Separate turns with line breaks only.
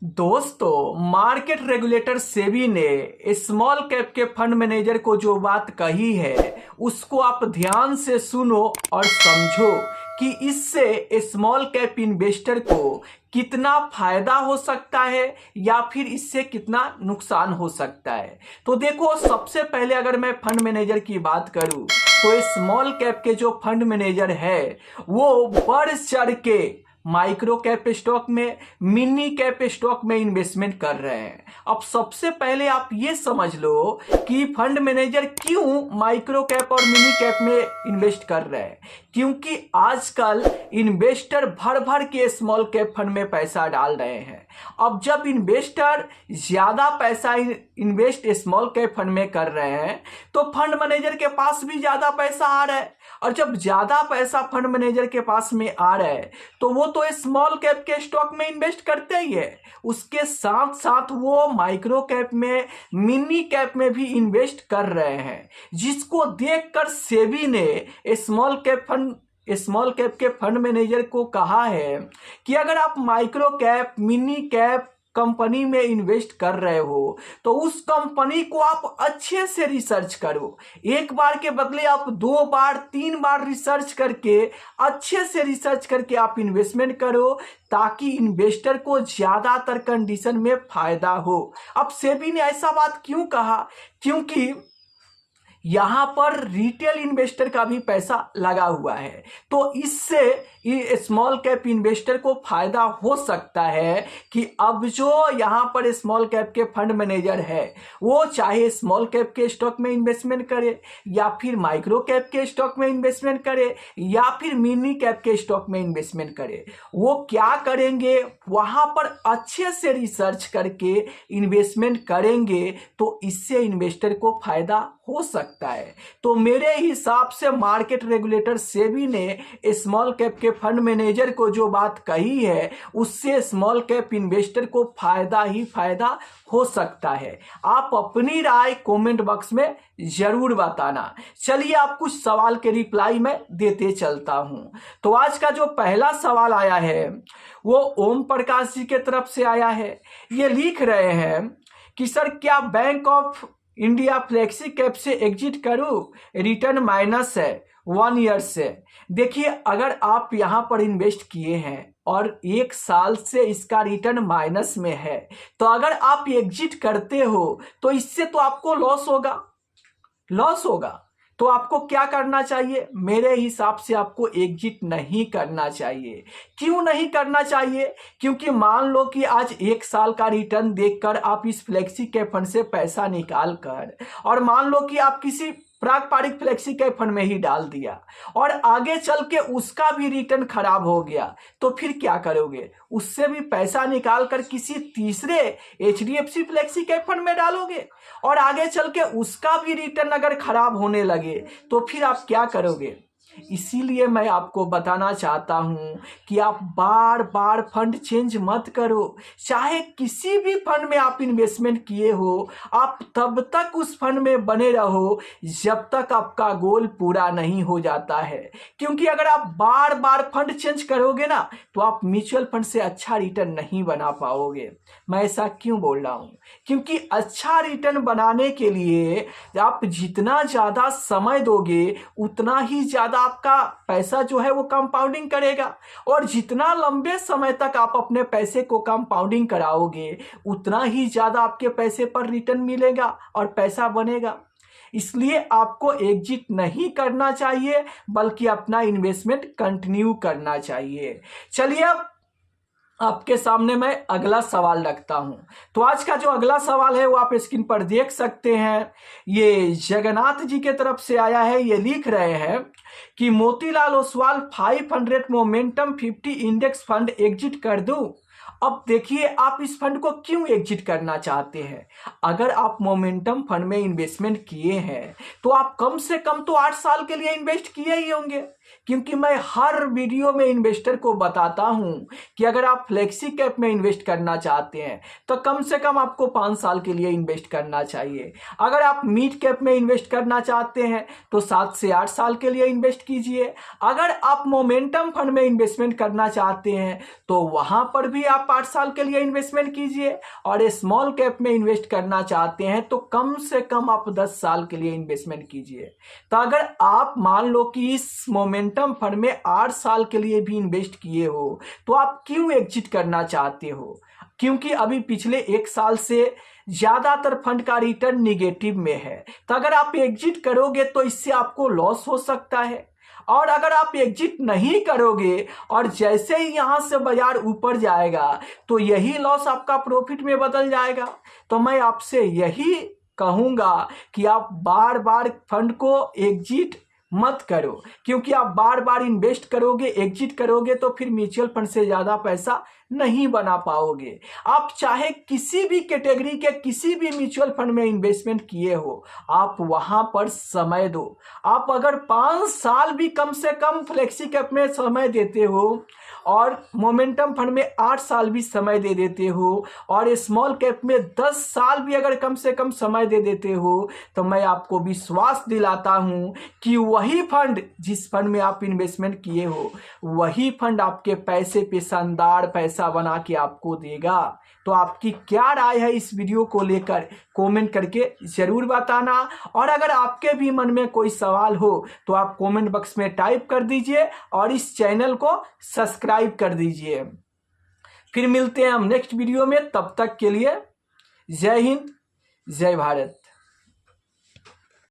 दोस्तों, market regulator SEBI ने small cap के फंड मैनेजर को जो बात कही है उसको आप ध्यान से सुनो और समझो कि इससे स्मॉल कैप इन्वेस्टर को कितना फायदा हो सकता है या फिर इससे कितना नुकसान हो सकता है। तो देखो, सबसे पहले अगर मैं फंड मैनेजर की बात करूं तो स्मॉल कैप के जो फंड मैनेजर है वो बढ़ चढ़ के माइक्रो कैप स्टॉक में, मिनी कैप स्टॉक में इन्वेस्टमेंट कर रहे हैं। अब सबसे पहले आप ये समझ लो कि फंड मैनेजर क्यों माइक्रो कैप और मिनी कैप में इन्वेस्ट कर रहे हैं। क्योंकि आजकल इन्वेस्टर भर भर के स्मॉल कैप फंड में पैसा डाल रहे हैं। अब जब इन्वेस्टर ज्यादा पैसा इन्वेस्ट स्मॉल कैप फंड में कर रहे हैं तो फंड मैनेजर के पास भी ज्यादा पैसा आ रहा है, और जब ज्यादा पैसा फंड मैनेजर के पास में आ रहा है तो वो तो स्मॉल कैप के स्टॉक में इन्वेस्ट करते ही है, उसके साथ साथ वो माइक्रो कैप में, मिनी कैप में भी इन्वेस्ट कर रहे हैं। जिसको देखकर सेबी ने स्मॉल कैप के फंड मैनेजर को कहा है कि अगर आप micro cap, mini cap company में इन्वेस्ट कर रहे हो तो उस कंपनी को आप अच्छे से रिसर्च करो। एक बार के बदले आप 2 बार 3 बार रिसर्च करके, अच्छे से रिसर्च करके आप इन्वेस्टमेंट करो, ताकि इन्वेस्टर को ज्यादातर कंडीशन में फायदा हो। अब सेबी ने ऐसा बात क्यों कहा? क्योंकि यहां पर रिटेल इन्वेस्टर का भी पैसा लगा हुआ है, तो इससे स्मॉल कैप इन्वेस्टर को फायदा हो सकता है कि अब जो यहां पर स्मॉल कैप के फंड मैनेजर है वो चाहे स्मॉल कैप के स्टॉक में इन्वेस्टमेंट करे, या फिर माइक्रो कैप के स्टॉक में इन्वेस्टमेंट करे, या फिर मिनी कैप के स्टॉक में इन्वेस्टमेंट करे, वो क्या करेंगे, वहां पर अच्छे से रिसर्च करके इन्वेस्टमेंट करेंगे तो इससे इन्वेस्टर को फायदा हो सकता है। तो मेरे हिसाब से मार्केट रेगुलेटर सेबी ने स्मॉल कैप के फंड मैनेजर को जो बात कही है उससे स्मॉल कैप इन्वेस्टर को फायदा ही फायदा हो सकता है। आप अपनी राय कमेंट बॉक्स में जरूर बताना। चलिए, आप कुछ सवाल के रिप्लाई में देते चलता हूं। तो आज का जो पहला सवाल आया है वो ओम प्रकाश जी के तरफ से आया है। ये लिख रहे हैं कि सर, क्या bank of India flexi cap से एग्जिट करूं? रिटर्न माइनस है 1 ईयर से। देखिए, अगर आप यहां पर इन्वेस्ट किए हैं और 1 साल से इसका रिटर्न माइनस में है, तो अगर आप एग्जिट करते हो तो इससे तो आपको लॉस होगा। तो आपको क्या करना चाहिए? मेरे हिसाब से आपको एग्जिट नहीं करना चाहिए। क्यों नहीं करना चाहिए? क्योंकि मान लो कि आज 1 साल का रिटर्न देखकर आप इस फ्लेक्सी कैप फंड से पैसा निकाल कर, और मान लो कि आप किसी पारंपरिक फ्लेक्सी कैप फंड में ही डाल दिया और आगे चल के उसका भी रिटर्न खराब हो गया, तो फिर क्या करोगे? उससे भी पैसा निकाल कर किसी तीसरे HDFC फ्लेक्सी कैप फंड में डालोगे, और आगे चल के उसका भी रिटर्न अगर खराब होने लगे तो फिर आप क्या करोगे? इसीलिए मैं आपको बताना चाहता हूं कि आप बार बार फंड चेंज मत करो। चाहे किसी भी फंड में आप इन्वेस्टमेंट किए हो, आप तब तक उस फंड में बने रहो जब तक आपका गोल पूरा नहीं हो जाता है। क्योंकि अगर आप बार बार फंड चेंज करोगे ना तो आप म्यूचुअल फंड से अच्छा रिटर्न नहीं बना पाओगे। मैं ऐसा क्यों बोल रहा हूं? क्योंकि अच्छा रिटर्न बनाने के लिए आप जितना ज्यादा समय दोगे उतना ही ज्यादा आपका पैसा जो है वो कंपाउंडिंग करेगा, और जितना लंबे समय तक आप अपने पैसे को कंपाउंडिंग कराओगे उतना ही ज्यादा आपके पैसे पर रिटर्न मिलेगा और पैसा बनेगा। इसलिए आपको एग्जिट नहीं करना चाहिए, बल्कि अपना इन्वेस्टमेंट कंटिन्यू करना चाहिए। चलिए, अब आपके सामने मैं अगला सवाल रखता हूं। तो आज का जो अगला सवाल है वो आप स्क्रीन पर देख सकते हैं। ये जगन्नाथ जी के तरफ से आया है। ये लिख रहे हैं कि Motilal Oswal 500 momentum 50 index fund exit कर दूं। अब देखिए, आप इस फंड को क्यों एग्जिट करना चाहते हैं? अगर आप मोमेंटम फंड में इन्वेस्टमेंट किए हैं तो आप कम से कम तो 8 साल के लिए इन्वेस्ट किए ही होंगे। क्योंकि मैं हर वीडियो में इन्वेस्टर को बताता हूं कि अगर आप फ्लेक्सी कैप में इन्वेस्ट करना चाहते हैं तो कम से कम आपको 5 साल के लिए इन्वेस्ट करना चाहिए। अगर आप मिड कैप में इन्वेस्ट करना चाहते हैं तो 7 से 8 साल के लिए इन्वेस्ट कीजिए। अगर आप मोमेंटम फंड में इन्वेस्टमेंट करना चाहते हैं तो वहां पर भी आप 8 साल के लिए इन्वेस्टमेंट कीजिए। और स्मॉल कैप में इन्वेस्ट करना चाहते हैं तो कम से कम आप 10 साल के लिए इन्वेस्टमेंट कीजिए। तो अगर आप मान लो कि इस मोमेंटम फंड में 8 साल के लिए भी इन्वेस्ट किए हो तो आप क्यों एग्जिट करना चाहते हो? क्योंकि अभी पिछले 1 साल से ज्यादातर फंड का रिटर्न निगेटिव में है। तो अगर आप एग्जिट करोगे तो इससे आपको लॉस हो सकता है। और अगर आप एग्जिट नहीं करोगे और जैसे ही यहां से बाजार ऊपर जाएगा तो यही लॉस आपका प्रॉफिट में बदल जाएगा। तो मैं आपसे यही कहूंगा कि आप बार बार फंड को एग्जिट मत करो, क्योंकि आप बार बार इन्वेस्ट करोगे, एग्जिट करोगे तो फिर म्यूचुअल फंड से ज्यादा पैसा नहीं बना पाओगे। आप चाहे किसी भी कैटेगरी के किसी भी म्यूचुअल फंड में इन्वेस्टमेंट किए हो, आप वहां पर समय दो। आप अगर 5 साल भी कम से कम फ्लेक्सी कैप में समय देते हो और मोमेंटम फंड में 8 साल भी समय दे देते हो और स्मॉल कैप में 10 साल भी अगर कम से कम समय दे देते हो तो मैं आपको विश्वास दिलाता हूं कि वही फंड, जिस फंड में आप इन्वेस्टमेंट किए हो, वही फंड आपके पैसे पे शानदार पैसा बना के आपको देगा। तो आपकी क्या राय है इस वीडियो को लेकर कमेंट करके जरूर बताना। और अगर आपके भी मन में कोई सवाल हो तो आप कमेंट बॉक्स में टाइप कर दीजिए और इस चैनल को सब्सक्राइब कर दीजिए। फिर मिलते हैं हम नेक्स्ट वीडियो में, तब तक के लिए जय हिंद, जय भारत।